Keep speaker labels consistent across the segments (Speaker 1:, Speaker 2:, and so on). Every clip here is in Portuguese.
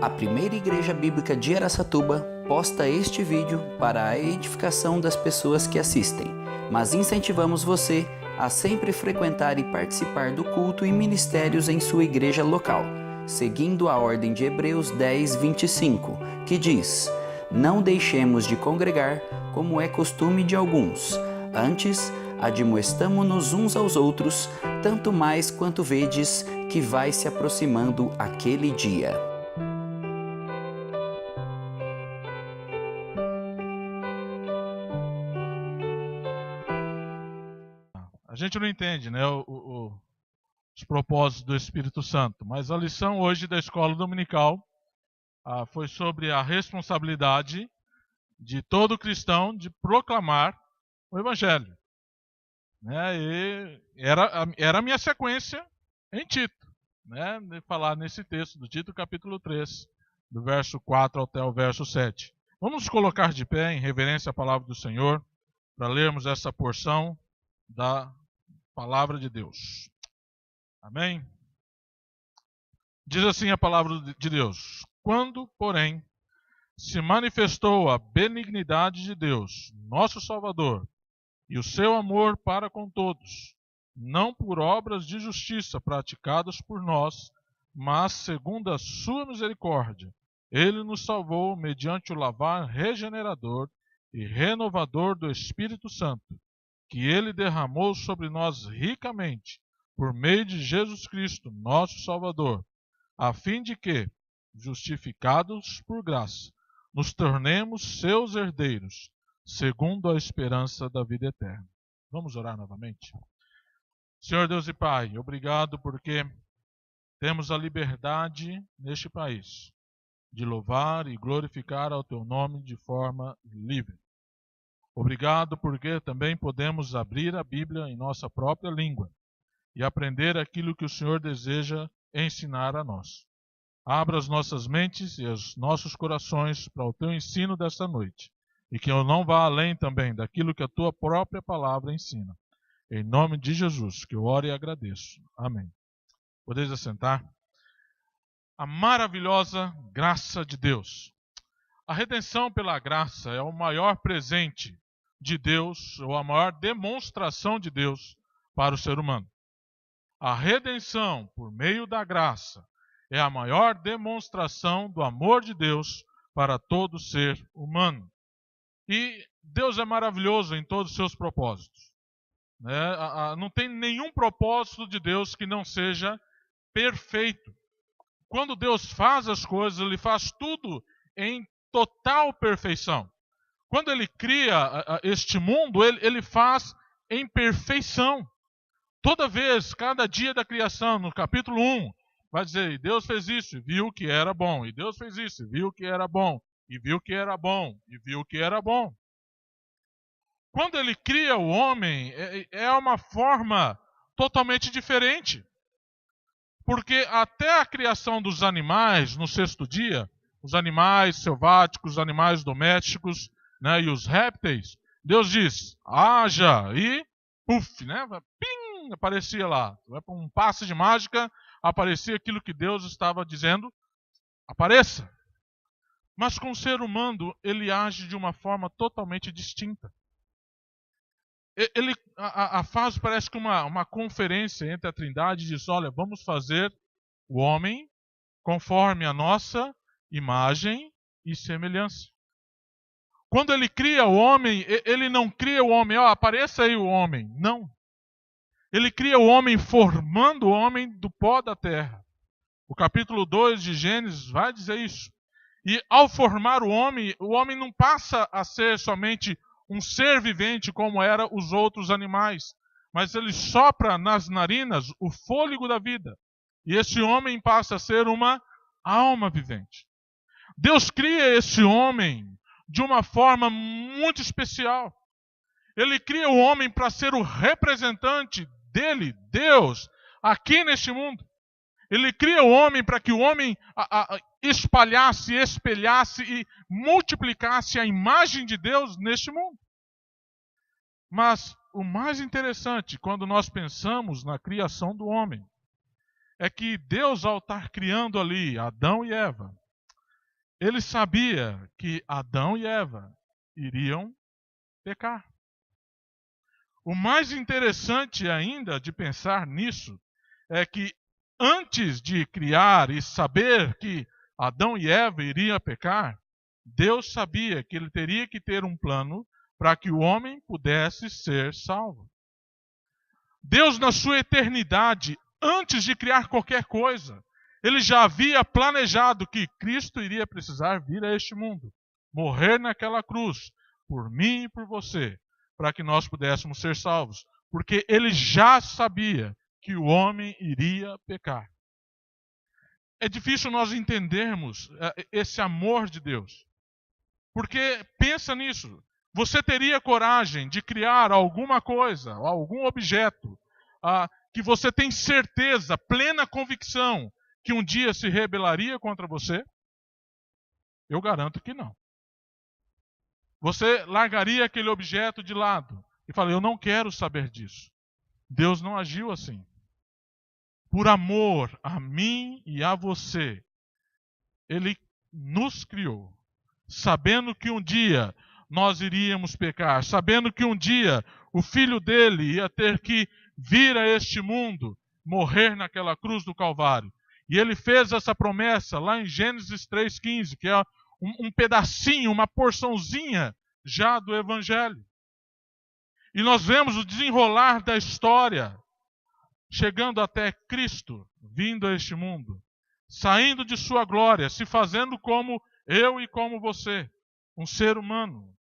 Speaker 1: A primeira igreja bíblica de Araçatuba posta este vídeo para a edificação das pessoas que assistem, mas incentivamos você a sempre frequentar e participar do culto e ministérios em sua igreja local, seguindo a ordem de Hebreus 10, 25, que diz: "Não deixemos de congregar, como é costume de alguns, antes admoestamo-nos uns aos outros, tanto mais quanto vedes que vai se aproximando aquele dia."
Speaker 2: A gente não entende, né, os propósitos do Espírito Santo, mas a lição hoje da escola dominical foi sobre a responsabilidade de todo cristão de proclamar o Evangelho. Né, e era a minha sequência em Tito, né, de falar nesse texto do Tito, capítulo 3, do verso 4 até o verso 7. Vamos nos colocar de pé em reverência à palavra do Senhor, para lermos essa porção da palavra de Deus. Amém? Diz assim a palavra de Deus: "Quando, porém, se manifestou a benignidade de Deus, nosso Salvador, e o seu amor para com todos, não por obras de justiça praticadas por nós, mas segundo a sua misericórdia, ele nos salvou mediante o lavar regenerador e renovador do Espírito Santo, que ele derramou sobre nós ricamente, por meio de Jesus Cristo, nosso Salvador, a fim de que, justificados por graça, nos tornemos seus herdeiros, segundo a esperança da vida eterna." Vamos orar novamente? Senhor Deus e Pai, obrigado porque temos a liberdade neste país de louvar e glorificar ao Teu nome de forma livre. Obrigado porque também podemos abrir a Bíblia em nossa própria língua e aprender aquilo que o Senhor deseja ensinar a nós. Abra as nossas mentes e os nossos corações para o Teu ensino desta noite, e que eu não vá além também daquilo que a Tua própria palavra ensina. Em nome de Jesus, que eu oro e agradeço. Amém. Podeis assentar. A maravilhosa graça de Deus. A redenção pela graça é o maior presente de Deus, ou a maior demonstração de Deus para o ser humano. A redenção por meio da graça é a maior demonstração do amor de Deus para todo ser humano. E Deus é maravilhoso em todos os seus propósitos. Não tem nenhum propósito de Deus que não seja perfeito. Quando Deus faz as coisas, Ele faz tudo em total perfeição. Quando Ele cria este mundo, Ele faz em perfeição. Toda vez, cada dia da criação, no capítulo 1, vai dizer: Deus fez isso e viu que era bom. E Deus fez isso e viu que era bom. E viu que era bom. E viu que era bom. Quando Ele cria o homem, é uma forma totalmente diferente. Porque até a criação dos animais, no sexto dia, os animais selváticos, os animais domésticos, né, e os répteis, Deus diz: haja, e puf, né, pim, aparecia lá. Um passe de mágica, aparecia aquilo que Deus estava dizendo: apareça. Mas com o ser humano, ele age de uma forma totalmente distinta. A fase parece que uma conferência entre a Trindade diz: olha, vamos fazer o homem conforme a nossa imagem e semelhança. Quando ele cria o homem, ele não cria o homem: apareça aí o homem. Não. Ele cria o homem formando o homem do pó da terra. O capítulo 2 de Gênesis vai dizer isso. E ao formar o homem não passa a ser somente um ser vivente como eram os outros animais, mas ele sopra nas narinas o fôlego da vida. E esse homem passa a ser uma alma vivente. Deus cria esse homem de uma forma muito especial. Ele cria o homem para ser o representante dele, Deus, aqui neste mundo. Ele cria o homem para que o homem espalhasse, espelhasse e multiplicasse a imagem de Deus neste mundo. Mas o mais interessante, quando nós pensamos na criação do homem, é que Deus, ao estar criando ali Adão e Eva, ele sabia que Adão e Eva iriam pecar. O mais interessante ainda de pensar nisso é que antes de criar e saber que Adão e Eva iriam pecar, Deus sabia que ele teria que ter um plano para que o homem pudesse ser salvo. Deus, na sua eternidade, antes de criar qualquer coisa, ele já havia planejado que Cristo iria precisar vir a este mundo, morrer naquela cruz, por mim e por você, para que nós pudéssemos ser salvos. Porque ele já sabia que o homem iria pecar. É difícil nós entendermos esse amor de Deus. Porque pensa nisso. Você teria coragem de criar alguma coisa, algum objeto, que você tem certeza, plena convicção, que um dia se rebelaria contra você? Eu garanto que não. Você largaria aquele objeto de lado e falaria, eu não quero saber disso. Deus não agiu assim. Por amor a mim e a você, Ele nos criou, sabendo que um dia nós iríamos pecar, sabendo que um dia o Filho dele ia ter que vir a este mundo, morrer naquela cruz do Calvário. E ele fez essa promessa lá em Gênesis 3,15, que é um pedacinho, uma porçãozinha já do Evangelho. E nós vemos o desenrolar da história, chegando até Cristo, vindo a este mundo, saindo de sua glória, se fazendo como eu e como você, um ser humano,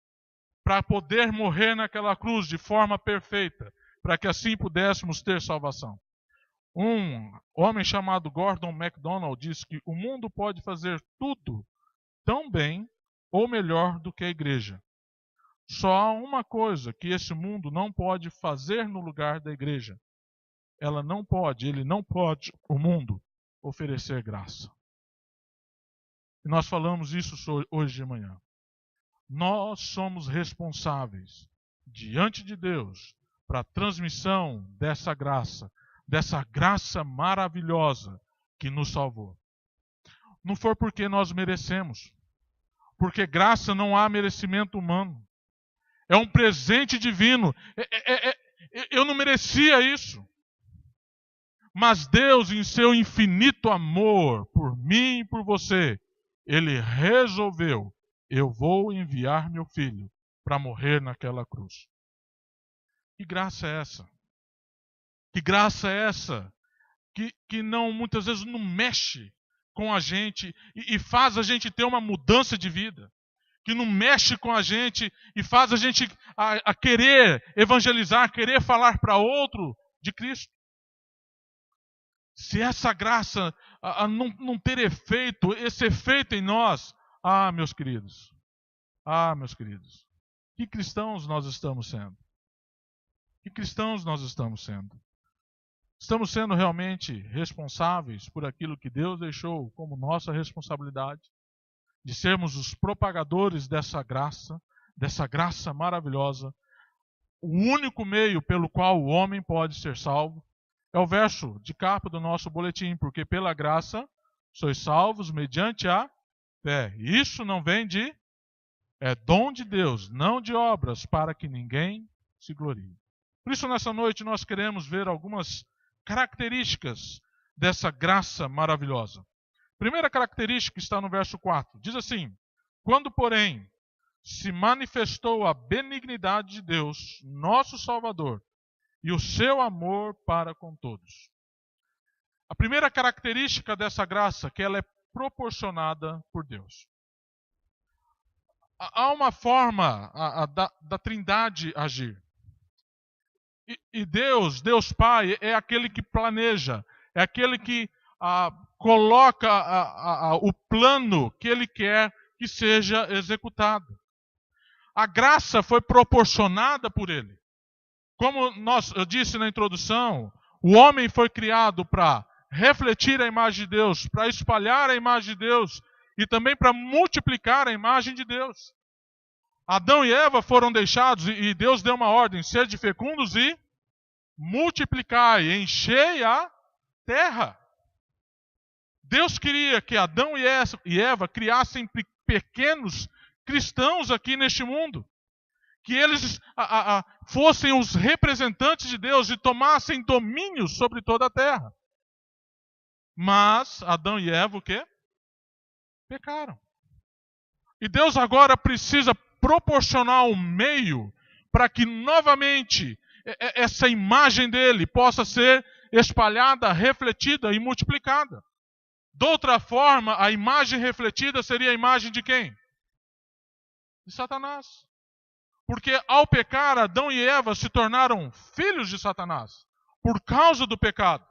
Speaker 2: para poder morrer naquela cruz de forma perfeita, para que assim pudéssemos ter salvação. Um homem chamado Gordon MacDonald diz que o mundo pode fazer tudo tão bem ou melhor do que a igreja. Só há uma coisa que esse mundo não pode fazer no lugar da igreja. Ele não pode, o mundo, oferecer graça. E nós falamos isso hoje de manhã. Nós somos responsáveis diante de Deus para a transmissão dessa graça maravilhosa que nos salvou. Não foi porque nós merecemos, porque graça não há merecimento humano. É um presente divino. Eu não merecia isso. Mas Deus, em seu infinito amor por mim e por você, Ele resolveu, eu vou enviar meu filho para morrer naquela cruz. Que graça é essa? Que graça é essa? Que não, muitas vezes não mexe com a gente e faz a gente ter uma mudança de vida. Que não mexe com a gente e faz a gente a querer evangelizar, querer falar para outro de Cristo. Se essa graça não ter efeito, esse efeito em nós, meus queridos, que cristãos nós estamos sendo? Que cristãos nós estamos sendo? Estamos sendo realmente responsáveis por aquilo que Deus deixou como nossa responsabilidade? De sermos os propagadores dessa graça maravilhosa, o único meio pelo qual o homem pode ser salvo? É o verso de capa do nosso boletim, porque pela graça sois salvos mediante a fé. Isso não vem é dom de Deus, não de obras, para que ninguém se glorie. Por isso, nessa noite, nós queremos ver algumas características dessa graça maravilhosa. Primeira característica está no verso 4. Diz assim, quando, porém, se manifestou a benignidade de Deus, nosso Salvador, e o seu amor para com todos. A primeira característica dessa graça é que ela é proporcionada por Deus. Há uma forma da Trindade agir. E Deus Pai, é aquele que planeja, é aquele que coloca o plano que Ele quer que seja executado. A graça foi proporcionada por Ele. Como eu disse na introdução, o homem foi criado para refletir a imagem de Deus, para espalhar a imagem de Deus e também para multiplicar a imagem de Deus. Adão e Eva foram deixados e Deus deu uma ordem, sede fecundos e multiplicai, enchei a terra. Deus queria que Adão e Eva criassem pequenos cristãos aqui neste mundo. Que eles fossem os representantes de Deus e tomassem domínio sobre toda a terra. Mas Adão e Eva o quê? Pecaram. E Deus agora precisa proporcionar um meio para que novamente essa imagem dele possa ser espalhada, refletida e multiplicada. De outra forma, a imagem refletida seria a imagem de quem? De Satanás. Porque ao pecar, Adão e Eva se tornaram filhos de Satanás, por causa do pecado.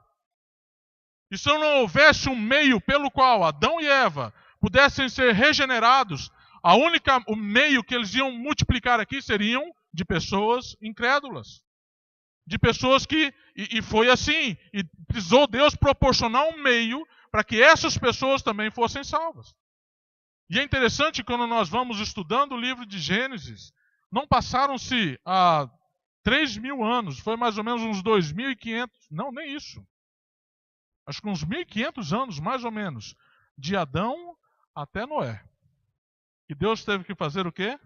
Speaker 2: E se não houvesse um meio pelo qual Adão e Eva pudessem ser regenerados, o meio que eles iam multiplicar aqui seriam de pessoas incrédulas. De pessoas que, e foi assim, e precisou Deus proporcionar um meio para que essas pessoas também fossem salvas. E é interessante quando nós vamos estudando o livro de Gênesis, não passaram-se 3.000 anos, foi mais ou menos uns 2.500, não, nem isso. Acho que uns 1.500 anos, mais ou menos, de Adão até Noé. E Deus teve que fazer o quê?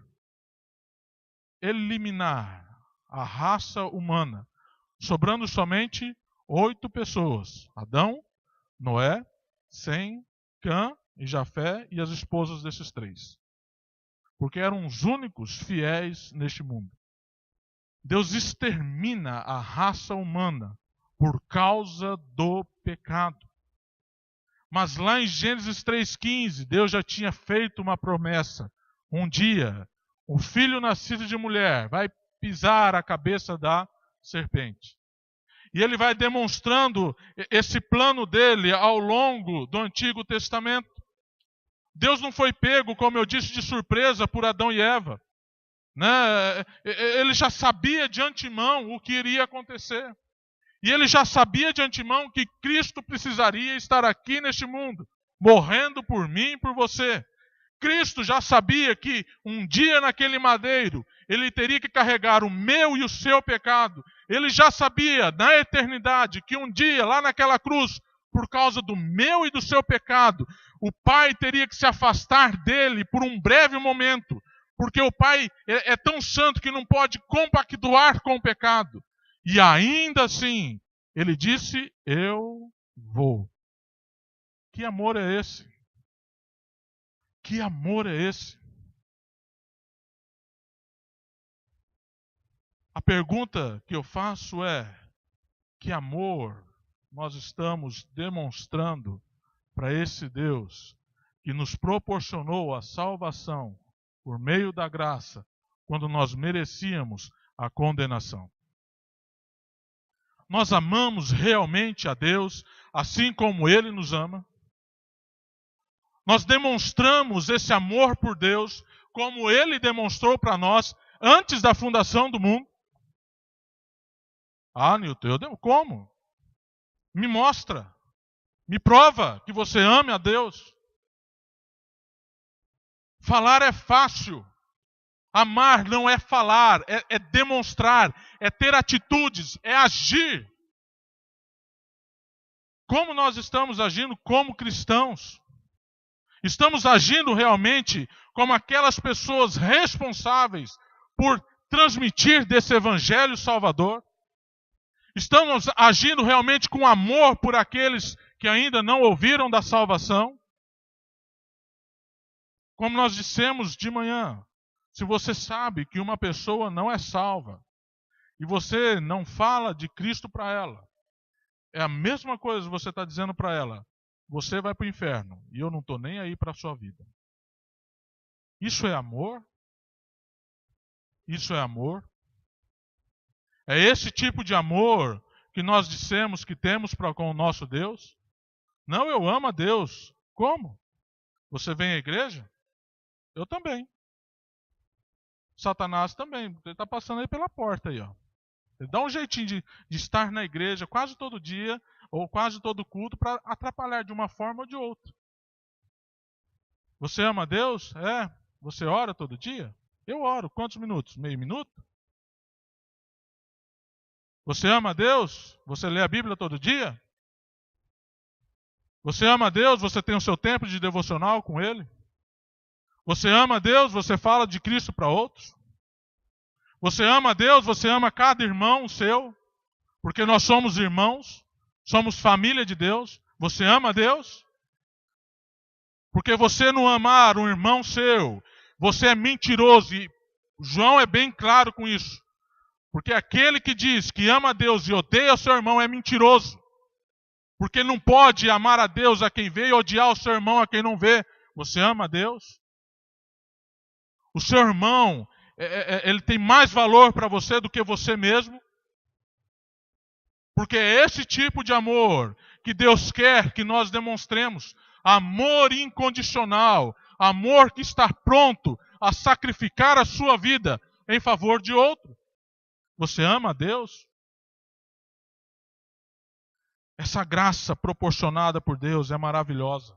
Speaker 2: Eliminar a raça humana, sobrando somente 8 pessoas. Adão, Noé, Sem, Cã e Jafé e as esposas desses 3. Porque eram os únicos fiéis neste mundo. Deus extermina a raça humana por causa do pecado. Mas lá em Gênesis 3,15, Deus já tinha feito uma promessa. Um dia, o filho nascido de mulher vai pisar a cabeça da serpente. E ele vai demonstrando esse plano dele ao longo do Antigo Testamento. Deus não foi pego, como eu disse, de surpresa por Adão e Eva. Né? Ele já sabia de antemão o que iria acontecer. E ele já sabia de antemão que Cristo precisaria estar aqui neste mundo, morrendo por mim e por você. Cristo já sabia que um dia naquele madeiro, ele teria que carregar o meu e o seu pecado. Ele já sabia, na eternidade, que um dia, lá naquela cruz, por causa do meu e do seu pecado, o Pai teria que se afastar dele por um breve momento, porque o Pai é tão santo que não pode compactuar com o pecado. E ainda assim, ele disse, eu vou. Que amor é esse? Que amor é esse? A pergunta que eu faço é, que amor nós estamos demonstrando para esse Deus que nos proporcionou a salvação por meio da graça, quando nós merecíamos a condenação? Nós amamos realmente a Deus assim como Ele nos ama? Nós demonstramos esse amor por Deus como Ele demonstrou para nós antes da fundação do mundo? Newton, como? Me mostra, me prova que você ame a Deus. Falar é fácil. Amar não é falar, é demonstrar, é ter atitudes, é agir. Como nós estamos agindo como cristãos? Estamos agindo realmente como aquelas pessoas responsáveis por transmitir desse evangelho salvador? Estamos agindo realmente com amor por aqueles que ainda não ouviram da salvação? Como nós dissemos de manhã, se você sabe que uma pessoa não é salva e você não fala de Cristo para ela, é a mesma coisa que você está dizendo para ela, você vai para o inferno e eu não estou nem aí para a sua vida. Isso é amor? Isso é amor? É esse tipo de amor que nós dissemos que temos para com o nosso Deus? Não, eu amo a Deus. Como? Você vem à igreja? Eu também. Satanás também. Ele está passando aí pela porta aí, ó. Ele dá um jeitinho de estar na igreja quase todo dia ou quase todo culto para atrapalhar de uma forma ou de outra. Você ama a Deus? É. Você ora todo dia? Eu oro. Quantos minutos? Meio minuto? Você ama a Deus? Você lê a Bíblia todo dia? Você ama a Deus, você tem o seu tempo de devocional com Ele? Você ama a Deus, você fala de Cristo para outros? Você ama a Deus, você ama cada irmão seu? Porque nós somos irmãos, somos família de Deus. Você ama a Deus? Porque você não amar um irmão seu, você é mentiroso. E João é bem claro com isso. Porque aquele que diz que ama a Deus e odeia o seu irmão é mentiroso. Porque não pode amar a Deus a quem vê e odiar o seu irmão a quem não vê. Você ama a Deus? O seu irmão, ele tem mais valor para você do que você mesmo? Porque é esse tipo de amor que Deus quer que nós demonstremos. Amor incondicional. Amor que está pronto a sacrificar a sua vida em favor de outro. Você ama a Deus? Essa graça proporcionada por Deus é maravilhosa.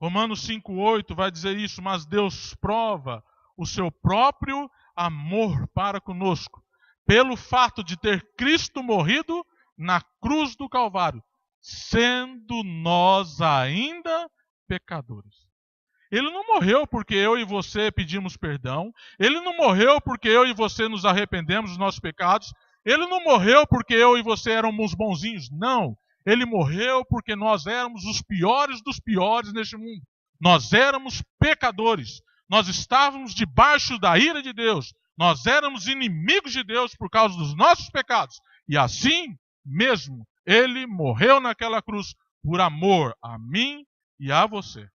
Speaker 2: Romanos 5,8 vai dizer isso, mas Deus prova o seu próprio amor para conosco, pelo fato de ter Cristo morrido na cruz do Calvário, sendo nós ainda pecadores. Ele não morreu porque eu e você pedimos perdão, ele não morreu porque eu e você nos arrependemos dos nossos pecados, ele não morreu porque eu e você éramos bonzinhos, não. Ele morreu porque nós éramos os piores dos piores neste mundo. Nós éramos pecadores. Nós estávamos debaixo da ira de Deus. Nós éramos inimigos de Deus por causa dos nossos pecados. E assim mesmo, Ele morreu naquela cruz por amor a mim e a você.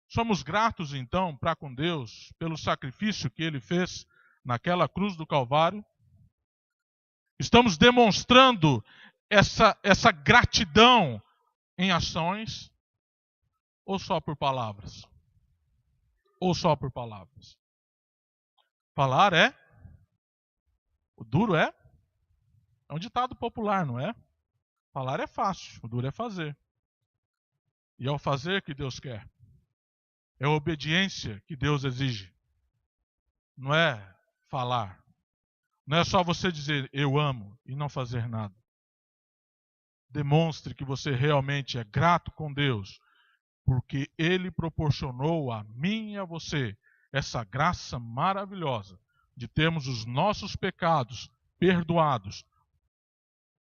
Speaker 2: Somos gratos, então, para com Deus pelo sacrifício que Ele fez naquela cruz do Calvário. Estamos demonstrando essa gratidão em ações ou só por palavras? Ou só por palavras? Falar o duro é um ditado popular, não é? Falar é fácil, o duro é fazer. E é o fazer que Deus quer. É a obediência que Deus exige. Não é falar. Não é só você dizer eu amo e não fazer nada. Demonstre que você realmente é grato com Deus, porque Ele proporcionou a mim e a você essa graça maravilhosa de termos os nossos pecados perdoados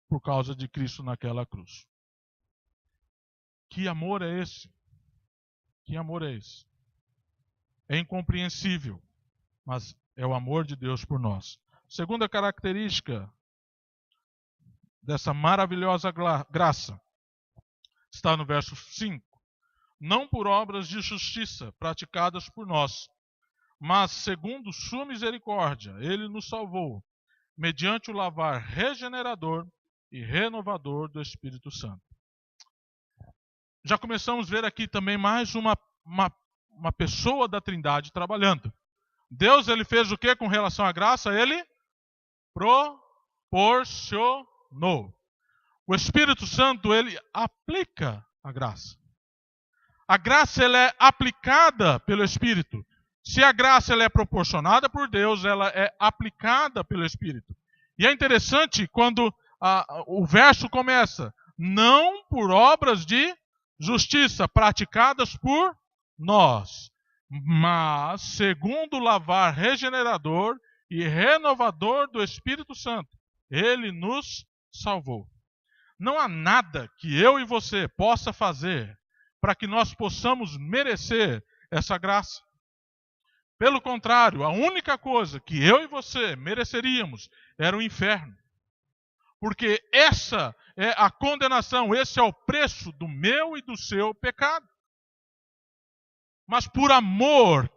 Speaker 2: por causa de Cristo naquela cruz. Que amor é esse? Que amor é esse? É incompreensível, mas é o amor de Deus por nós. Segunda característica dessa maravilhosa graça está no verso 5. Não por obras de justiça praticadas por nós, mas segundo sua misericórdia, Ele nos salvou, mediante o lavar regenerador e renovador do Espírito Santo. Já começamos a ver aqui também mais uma pessoa da Trindade trabalhando. Deus, Ele fez o que com relação à graça? Ele proporcionou. O Espírito Santo, Ele aplica a graça. A graça, ela é aplicada pelo Espírito. Se a graça ela é proporcionada por Deus, ela é aplicada pelo Espírito. E é interessante quando o verso começa, não por obras de justiça praticadas por nós, mas segundo o lavar regenerador e renovador do Espírito Santo, Ele nos salvou. Não há nada que eu e você possa fazer para que nós possamos merecer essa graça. Pelo contrário, a única coisa que eu e você mereceríamos era o inferno. Porque essa é a condenação, esse é o preço do meu e do seu pecado. Mas por amor,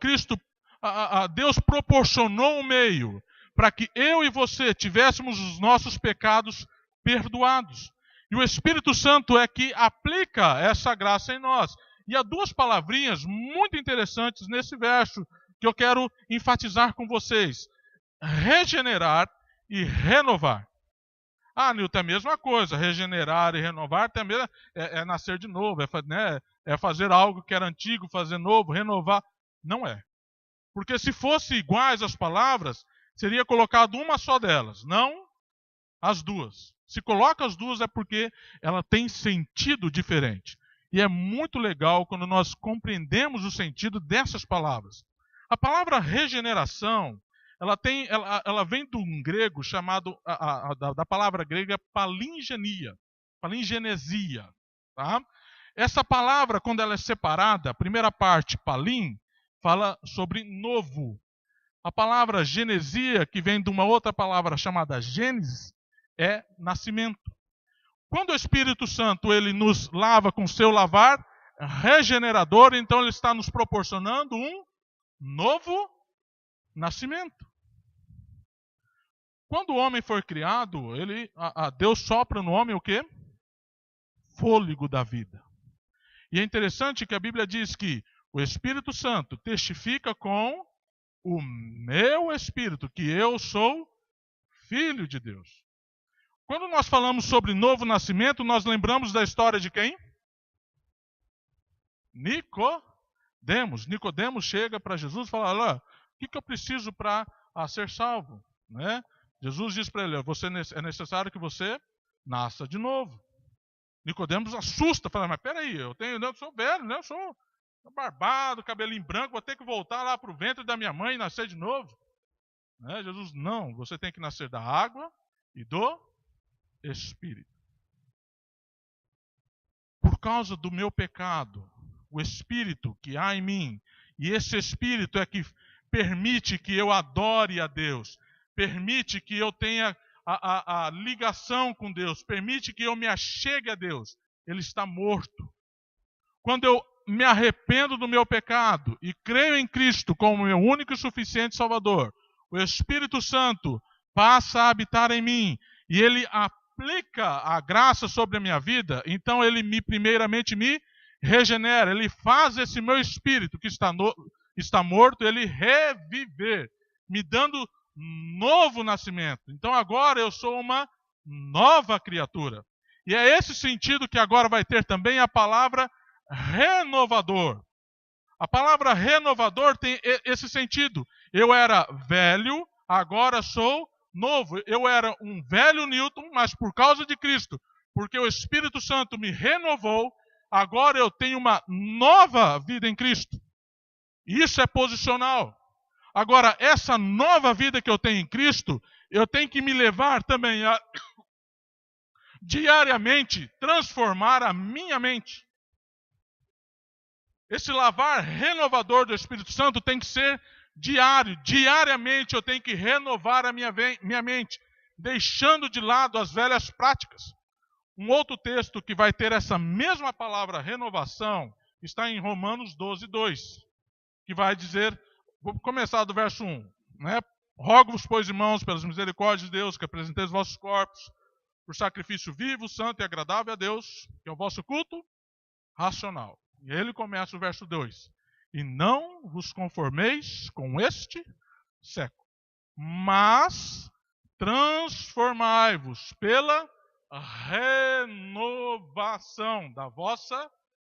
Speaker 2: Deus proporcionou um meio para que eu e você tivéssemos os nossos pecados perdoados. E o Espírito Santo é que aplica essa graça em nós. E há duas palavrinhas muito interessantes nesse verso que eu quero enfatizar com vocês. Regenerar e renovar. Ah, Nilton, é a mesma coisa. Regenerar e renovar também é nascer de novo. É fazer algo que era antigo, fazer novo, renovar. Não é. Porque se fossem iguais as palavras, seria colocado uma só delas, não as duas. Se coloca as duas é porque ela tem sentido diferente. E é muito legal quando nós compreendemos o sentido dessas palavras. A palavra regeneração, ela vem de um grego chamado, da palavra grega palingenia, palingenesia. Tá? Essa palavra, quando ela é separada, a primeira parte, palin, fala sobre novo. A palavra genesia, que vem de uma outra palavra chamada gênesis, é nascimento. Quando o Espírito Santo ele nos lava com seu lavar regenerador, então ele está nos proporcionando um novo nascimento. Quando o homem foi criado, Deus sopra no homem o quê? Fôlego da vida. E é interessante que a Bíblia diz que o Espírito Santo testifica com o meu espírito que eu sou filho de Deus. Quando nós falamos sobre novo nascimento, nós lembramos da história de quem? Nicodemos. Nicodemos chega para Jesus e fala: olha, o que eu preciso para ser salvo? Né? Jesus diz para ele: é necessário que você nasça de novo. Nicodemos assusta, fala: mas peraí, eu sou velho, né? Eu sou barbado, cabelinho branco, vou ter que voltar lá para o ventre da minha mãe e nascer de novo. Né? Jesus: não, você tem que nascer da água e do Espírito. Por causa do meu pecado, o Espírito que há em mim, e esse Espírito é que permite que eu adore a Deus, permite que eu tenha a ligação com Deus, permite que eu me achegue a Deus. Ele está morto. Quando eu me arrependo do meu pecado e creio em Cristo como meu único e suficiente Salvador, o Espírito Santo passa a habitar em mim e ele aplica a graça sobre a minha vida, então ele primeiramente me regenera, ele faz esse meu espírito que está morto, ele reviver, me dando novo nascimento. Então agora eu sou uma nova criatura. E é esse sentido que agora vai ter também a palavra renovador. A palavra renovador tem esse sentido. Eu era velho, agora sou novo. Eu era um velho Newton, mas por causa de Cristo, porque o Espírito Santo me renovou, agora eu tenho uma nova vida em Cristo. Isso é posicional. Agora, essa nova vida que eu tenho em Cristo, eu tenho que me levar também a diariamente transformar a minha mente. Esse lavar renovador do Espírito Santo tem que ser diário. Diariamente eu tenho que renovar a minha mente, deixando de lado as velhas práticas. Um outro texto que vai ter essa mesma palavra renovação está em Romanos 12:2, que vai dizer, vou começar do verso 1, né? Rogo-vos, pois, irmãos, pelas misericórdias de Deus, que apresenteis os vossos corpos por sacrifício vivo, santo e agradável a Deus, que é o vosso culto racional. E ele começa o verso 2. E não vos conformeis com este século, mas transformai-vos pela renovação da vossa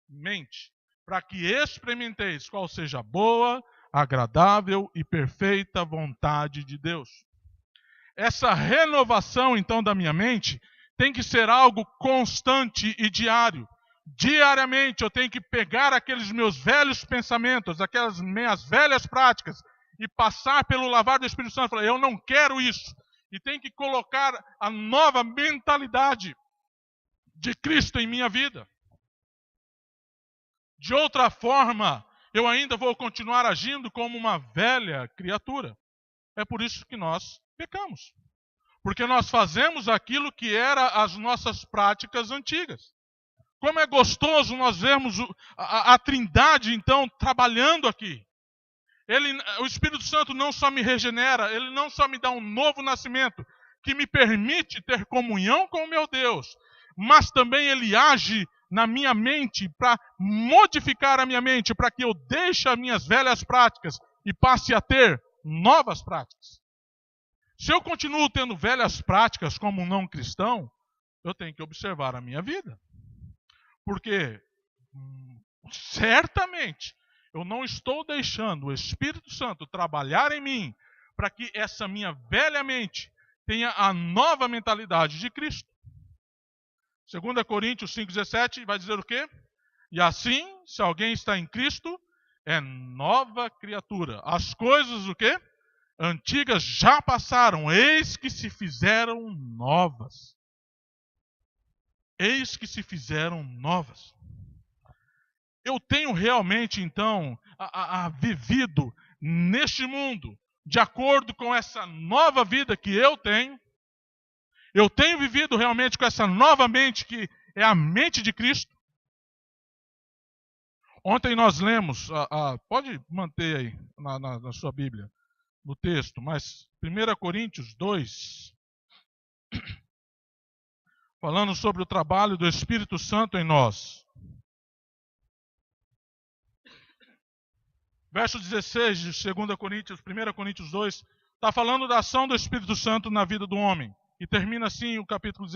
Speaker 2: mente, para que experimenteis qual seja a boa, agradável e perfeita vontade de Deus. Essa renovação, então, da minha mente tem que ser algo constante e diário. Diariamente eu tenho que pegar aqueles meus velhos pensamentos, aquelas minhas velhas práticas e passar pelo lavar do Espírito Santo e falar: eu não quero isso. E tenho que colocar a nova mentalidade de Cristo em minha vida. De outra forma, eu ainda vou continuar agindo como uma velha criatura. É por isso que nós pecamos. Porque nós fazemos aquilo que era as nossas práticas antigas. Como é gostoso nós vermos a Trindade, então, trabalhando aqui. O Espírito Santo não só me regenera, ele não só me dá um novo nascimento, que me permite ter comunhão com o meu Deus, mas também ele age na minha mente para modificar a minha mente, para que eu deixe as minhas velhas práticas e passe a ter novas práticas. Se eu continuo tendo velhas práticas como um não cristão, eu tenho que observar a minha vida. Porque certamente eu não estou deixando o Espírito Santo trabalhar em mim para que essa minha velha mente tenha a nova mentalidade de Cristo. 2 Coríntios 5,17 vai dizer o quê? E assim, se alguém está em Cristo, é nova criatura. As coisas o quê? Antigas já passaram, eis que se fizeram novas. Eis que se fizeram novas. Eu tenho realmente, então, vivido neste mundo de acordo com essa nova vida que eu tenho. Eu tenho vivido realmente com essa nova mente que é a mente de Cristo. Ontem nós lemos, pode manter aí na sua Bíblia, no texto, mas 1 Coríntios 2, falando sobre o trabalho do Espírito Santo em nós. Verso 16 de 2 Coríntios, 1 Coríntios 2, está falando da ação do Espírito Santo na vida do homem. E termina assim o capítulo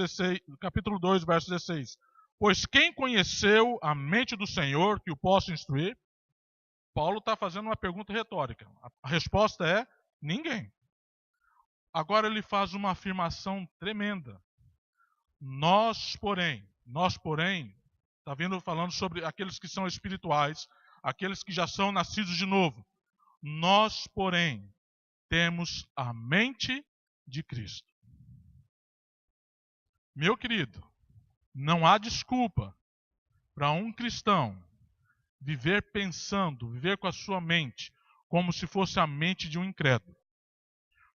Speaker 2: 2, verso 16. Pois quem conheceu a mente do Senhor que o possa instruir? Paulo está fazendo uma pergunta retórica. A resposta é ninguém. Agora ele faz uma afirmação tremenda. Nós, porém, está vindo falando sobre aqueles que são espirituais, aqueles que já são nascidos de novo. Nós, porém, temos a mente de Cristo. Meu querido, não há desculpa para um cristão viver pensando, viver com a sua mente como se fosse a mente de um incrédulo.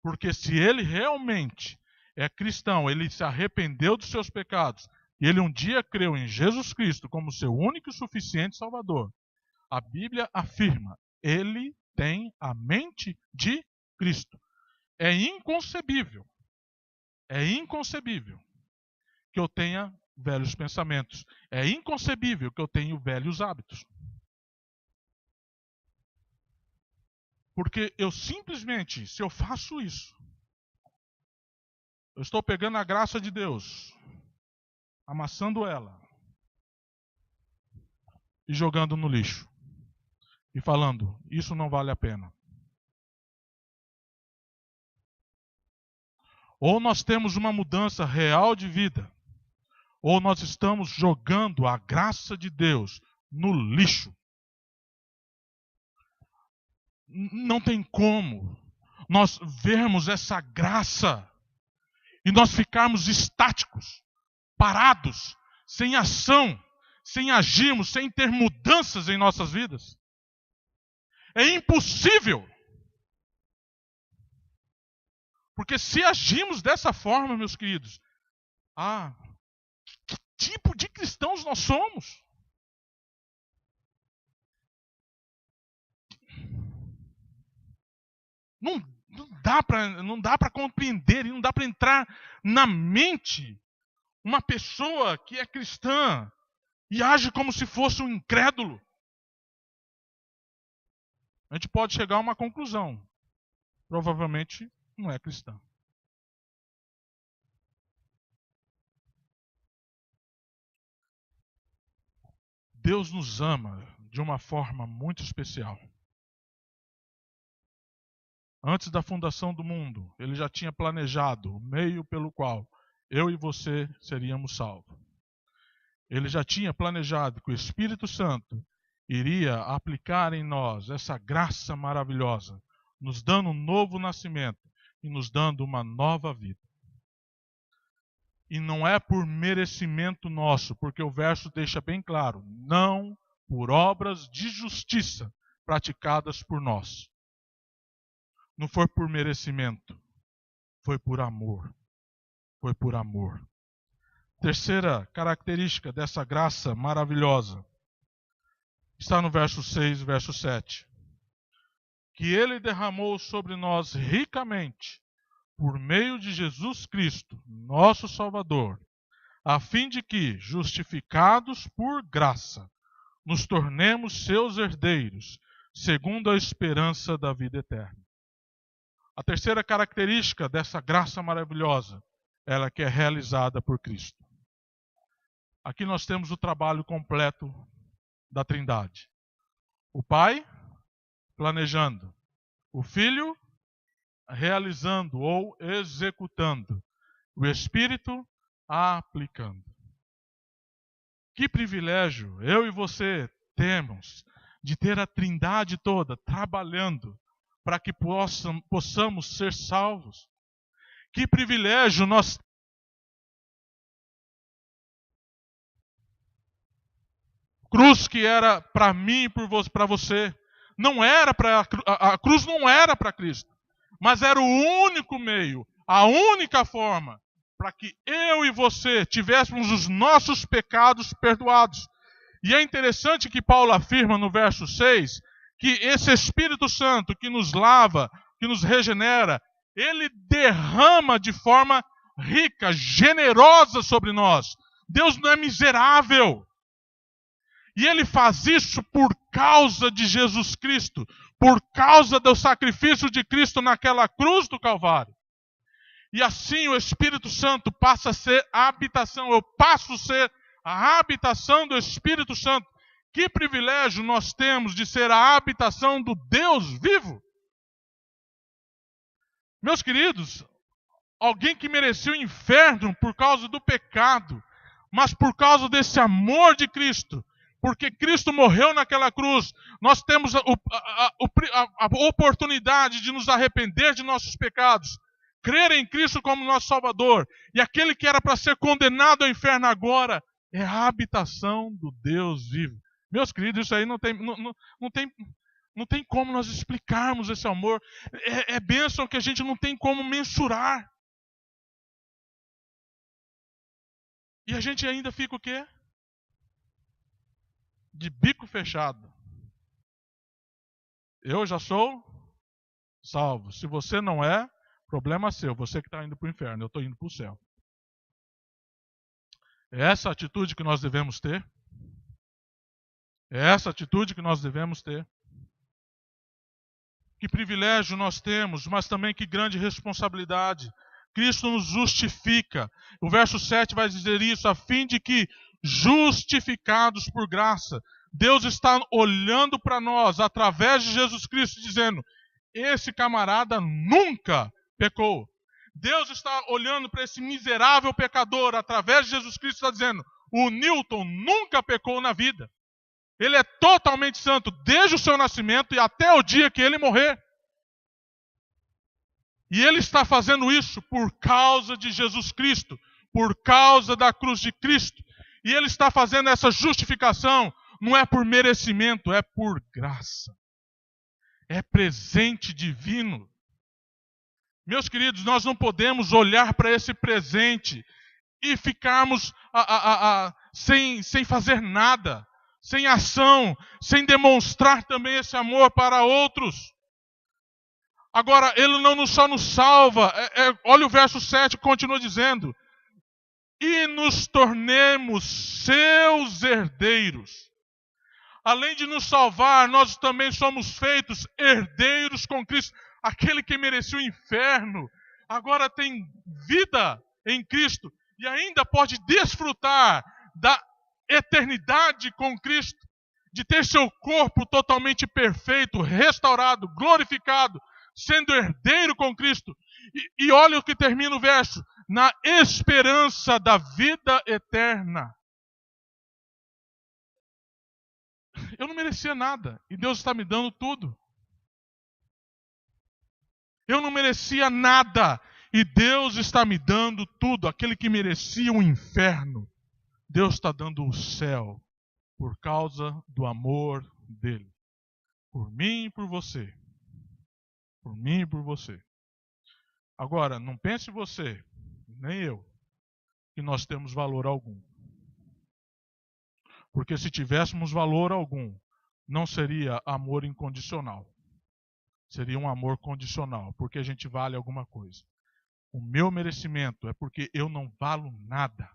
Speaker 2: Porque se ele realmente é cristão, ele se arrependeu dos seus pecados, e ele um dia creu em Jesus Cristo como seu único e suficiente Salvador, a Bíblia afirma, ele tem a mente de Cristo. É inconcebível que eu tenha velhos pensamentos. É inconcebível que eu tenha velhos hábitos. Porque eu simplesmente, se eu faço isso, eu estou pegando a graça de Deus, amassando ela e jogando no lixo. E falando, isso não vale a pena. Ou nós temos uma mudança real de vida, ou nós estamos jogando a graça de Deus no lixo. Não tem como nós vermos essa graça e nós ficarmos estáticos, parados, sem ação, sem agirmos, sem ter mudanças em nossas vidas. É impossível. Porque se agimos dessa forma, meus queridos, que tipo de cristãos nós somos? Não dá para compreender, e não dá para entrar na mente uma pessoa que é cristã e age como se fosse um incrédulo. A gente pode chegar a uma conclusão. Provavelmente não é cristã. Deus nos ama de uma forma muito especial. Antes da fundação do mundo, Ele já tinha planejado o meio pelo qual eu e você seríamos salvos. Ele já tinha planejado que o Espírito Santo iria aplicar em nós essa graça maravilhosa, nos dando um novo nascimento e nos dando uma nova vida. E não é por merecimento nosso, porque o verso deixa bem claro, não por obras de justiça praticadas por nós. Não foi por merecimento, foi por amor. Foi por amor. Terceira característica dessa graça maravilhosa está no verso 6 e verso 7. Que Ele derramou sobre nós ricamente, por meio de Jesus Cristo, nosso Salvador, a fim de que, justificados por graça, nos tornemos seus herdeiros, segundo a esperança da vida eterna. A terceira característica dessa graça maravilhosa, ela que é realizada por Cristo. Aqui nós temos o trabalho completo da Trindade. O Pai planejando, o Filho realizando ou executando, o Espírito aplicando. Que privilégio eu e você temos de ter a Trindade toda trabalhando para que possamos ser salvos. Que privilégio nós cruz que era para mim e para você. Não era para a cruz não era para Cristo, mas era o único meio, a única forma para que eu e você tivéssemos os nossos pecados perdoados. E é interessante que Paulo afirma no verso 6 que esse Espírito Santo que nos lava, que nos regenera, ele derrama de forma rica, generosa sobre nós. Deus não é miserável. E ele faz isso por causa de Jesus Cristo, por causa do sacrifício de Cristo naquela cruz do Calvário. E assim o Espírito Santo passa a ser a habitação, eu passo a ser a habitação do Espírito Santo. Que privilégio nós temos de ser a habitação do Deus vivo. Meus queridos, alguém que merecia o inferno por causa do pecado, mas por causa desse amor de Cristo, porque Cristo morreu naquela cruz, nós temos a oportunidade de nos arrepender de nossos pecados, crer em Cristo como nosso Salvador, e aquele que era para ser condenado ao inferno agora é a habitação do Deus vivo. Meus queridos, isso aí não tem como nós explicarmos esse amor. É bênção que a gente não tem como mensurar. E a gente ainda fica o quê? De bico fechado. Eu já sou salvo. Se você não é, problema seu. Você que está indo para o inferno, eu estou indo para o céu. É essa a atitude que nós devemos ter? É essa a atitude que nós devemos ter? Que privilégio nós temos, mas também que grande responsabilidade. Cristo nos justifica. O verso 7 vai dizer isso, a fim de que, justificados por graça, Deus está olhando para nós, através de Jesus Cristo, dizendo, esse camarada nunca pecou. Deus está olhando para esse miserável pecador, através de Jesus Cristo, está dizendo, o Newton nunca pecou na vida. Ele é totalmente santo, desde o seu nascimento e até o dia que ele morrer. E ele está fazendo isso por causa de Jesus Cristo, por causa da cruz de Cristo. E ele está fazendo essa justificação, não é por merecimento, é por graça. É presente divino. Meus queridos, nós não podemos olhar para esse presente e ficarmos sem fazer nada, sem ação, sem demonstrar também esse amor para outros. Agora, ele não só nos salva, olha o verso 7, continua dizendo, e nos tornemos seus herdeiros. Além de nos salvar, nós também somos feitos herdeiros com Cristo. Aquele que merecia o inferno, agora tem vida em Cristo e ainda pode desfrutar da eternidade com Cristo, de ter seu corpo totalmente perfeito, restaurado, glorificado, sendo herdeiro com Cristo. E olha o que termina o verso, na esperança da vida eterna. Eu não merecia nada e Deus está me dando tudo. Eu não merecia nada e Deus está me dando tudo. Aquele que merecia o inferno, Deus está dando o céu por causa do amor dele. Por mim e por você. Por mim e por você. Agora, não pense você, nem eu, que nós temos valor algum. Porque se tivéssemos valor algum, não seria amor incondicional. Seria um amor condicional, porque a gente vale alguma coisa. O meu merecimento é porque eu não valo nada.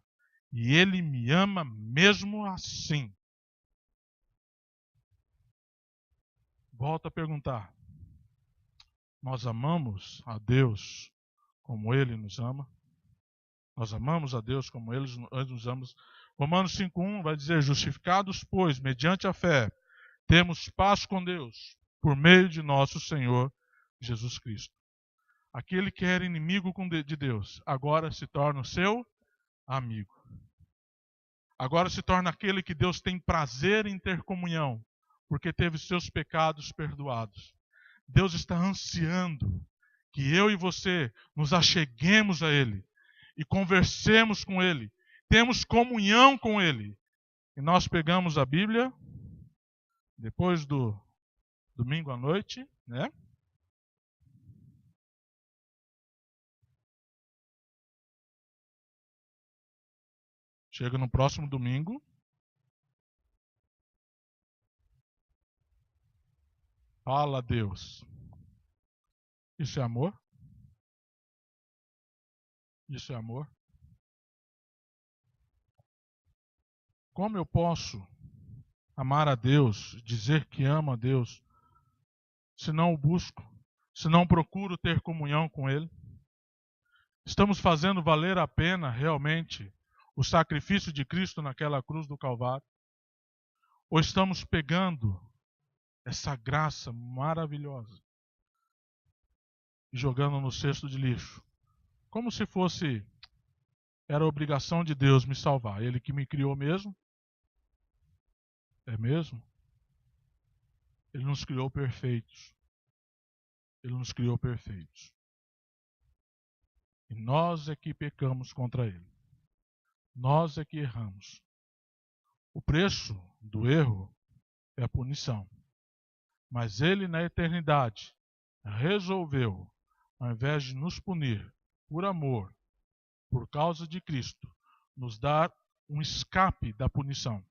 Speaker 2: E Ele me ama mesmo assim. Volto a perguntar. Nós amamos a Deus como Ele nos ama? Nós amamos a Deus como Ele nos ama? Romanos 5,1 vai dizer, justificados, pois, mediante a fé, temos paz com Deus, por meio de nosso Senhor Jesus Cristo. Aquele que era inimigo de Deus, agora se torna o seu amigo. Agora se torna aquele que Deus tem prazer em ter comunhão, porque teve seus pecados perdoados. Deus está ansiando que eu e você nos acheguemos a Ele e conversemos com Ele, temos comunhão com Ele. E nós pegamos a Bíblia, depois do domingo à noite, né? Chega no próximo domingo. Fala, Deus. Isso é amor? Isso é amor? Como eu posso amar a Deus, dizer que amo a Deus, se não o busco, se não procuro ter comunhão com Ele? Estamos fazendo valer a pena realmente o sacrifício de Cristo naquela cruz do Calvário? Ou estamos pegando essa graça maravilhosa e jogando no cesto de lixo, como se fosse, era a obrigação de Deus me salvar, Ele que me criou mesmo? É mesmo? Ele nos criou perfeitos. Ele nos criou perfeitos. E nós é que pecamos contra Ele. Nós é que erramos. O preço do erro é a punição. Mas Ele, na eternidade, resolveu, ao invés de nos punir por amor, por causa de Cristo, nos dar um escape da punição.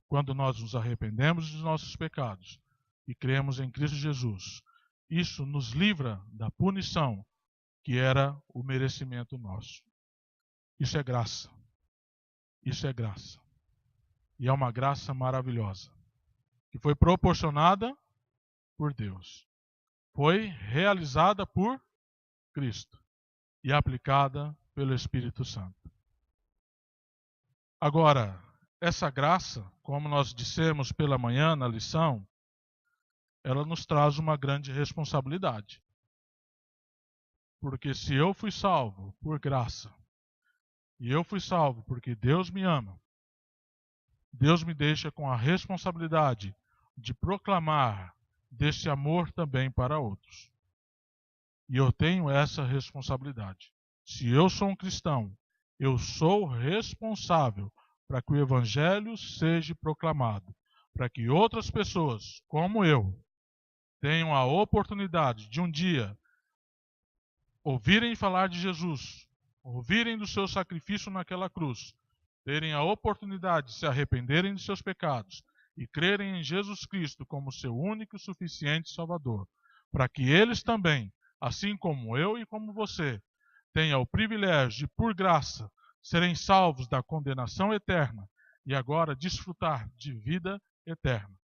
Speaker 2: Quando nós nos arrependemos dos nossos pecados e cremos em Cristo Jesus, isso nos livra da punição que era o merecimento nosso. Isso é graça. Isso é graça. E é uma graça maravilhosa, que foi proporcionada por Deus. Foi realizada por Cristo e aplicada pelo Espírito Santo. Agora, essa graça, como nós dissemos pela manhã na lição, ela nos traz uma grande responsabilidade. Porque se eu fui salvo por graça, e eu fui salvo porque Deus me ama, Deus me deixa com a responsabilidade de proclamar desse amor também para outros. E eu tenho essa responsabilidade. Se eu sou um cristão, eu sou responsável para que o Evangelho seja proclamado, para que outras pessoas, como eu, tenham a oportunidade de um dia ouvirem falar de Jesus, ouvirem do seu sacrifício naquela cruz, terem a oportunidade de se arrependerem de seus pecados e crerem em Jesus Cristo como seu único e suficiente Salvador, para que eles também, assim como eu e como você, tenham o privilégio de, por graça, serem salvos da condenação eterna e agora desfrutar de vida eterna.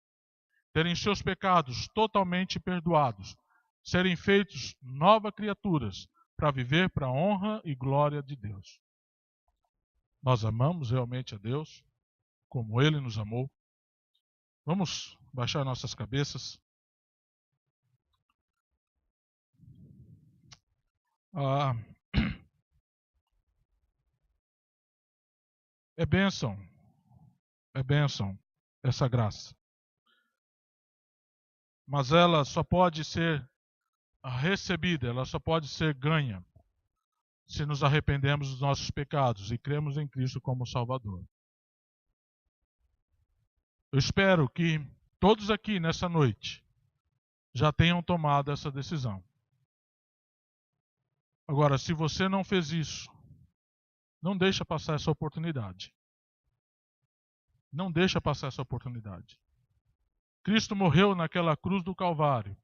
Speaker 2: Terem seus pecados totalmente perdoados, serem feitos novas criaturas para viver para a honra e glória de Deus. Nós amamos realmente a Deus como Ele nos amou. Vamos baixar nossas cabeças. É bênção essa graça. Mas ela só pode ser recebida, ela só pode ser ganha se nos arrependemos dos nossos pecados e cremos em Cristo como Salvador. Eu espero que todos aqui nessa noite já tenham tomado essa decisão. Agora, se você não fez isso, não deixa passar essa oportunidade. Não deixa passar essa oportunidade. Cristo morreu naquela cruz do Calvário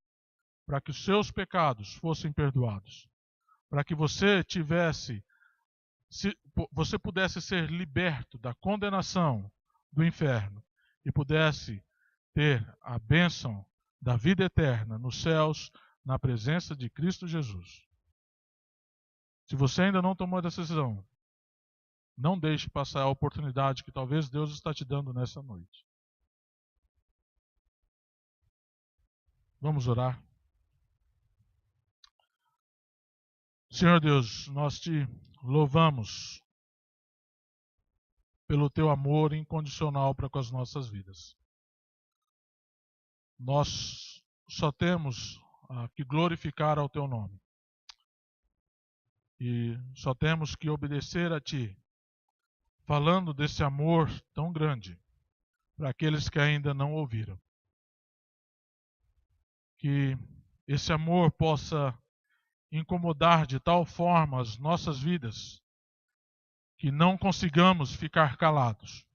Speaker 2: para que os seus pecados fossem perdoados, para que você pudesse ser liberto da condenação do inferno e pudesse ter a bênção da vida eterna nos céus, na presença de Cristo Jesus. Se você ainda não tomou essa decisão, não deixe passar a oportunidade que talvez Deus está te dando nessa noite. Vamos orar. Senhor Deus, nós te louvamos pelo teu amor incondicional para com as nossas vidas. Nós só temos que glorificar ao teu nome. E só temos que obedecer a ti, falando desse amor tão grande para aqueles que ainda não ouviram. Que esse amor possa incomodar de tal forma as nossas vidas que não consigamos ficar calados.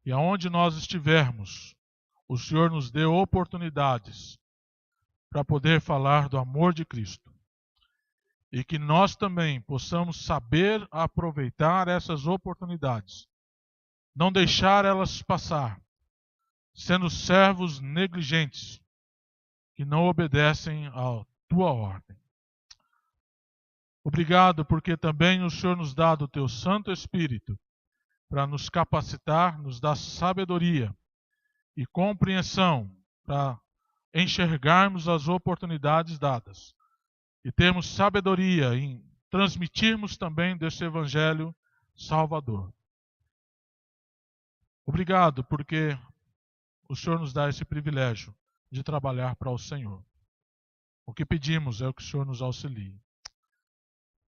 Speaker 2: E aonde nós estivermos, o Senhor nos dê oportunidades para poder falar do amor de Cristo. E que nós também possamos saber aproveitar essas oportunidades. Não deixar elas passar, sendo servos negligentes, que não obedecem à tua ordem. Obrigado, porque também o Senhor nos dá do teu Santo Espírito para nos capacitar, nos dar sabedoria e compreensão para enxergarmos as oportunidades dadas e termos sabedoria em transmitirmos também desse Evangelho Salvador. Obrigado, porque o Senhor nos dá esse privilégio de trabalhar para o Senhor. O que pedimos é o que o Senhor nos auxilie.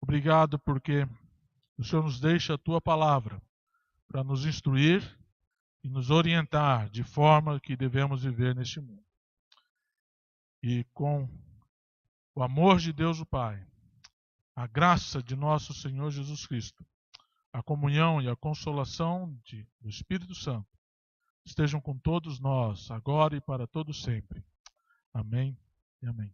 Speaker 2: Obrigado, porque o Senhor nos deixa a tua palavra para nos instruir e nos orientar de forma que devemos viver neste mundo. E com o amor de Deus o Pai, a graça de nosso Senhor Jesus Cristo, a comunhão e a consolação do Espírito Santo estejam com todos nós, agora e para todo sempre. Amém e amém.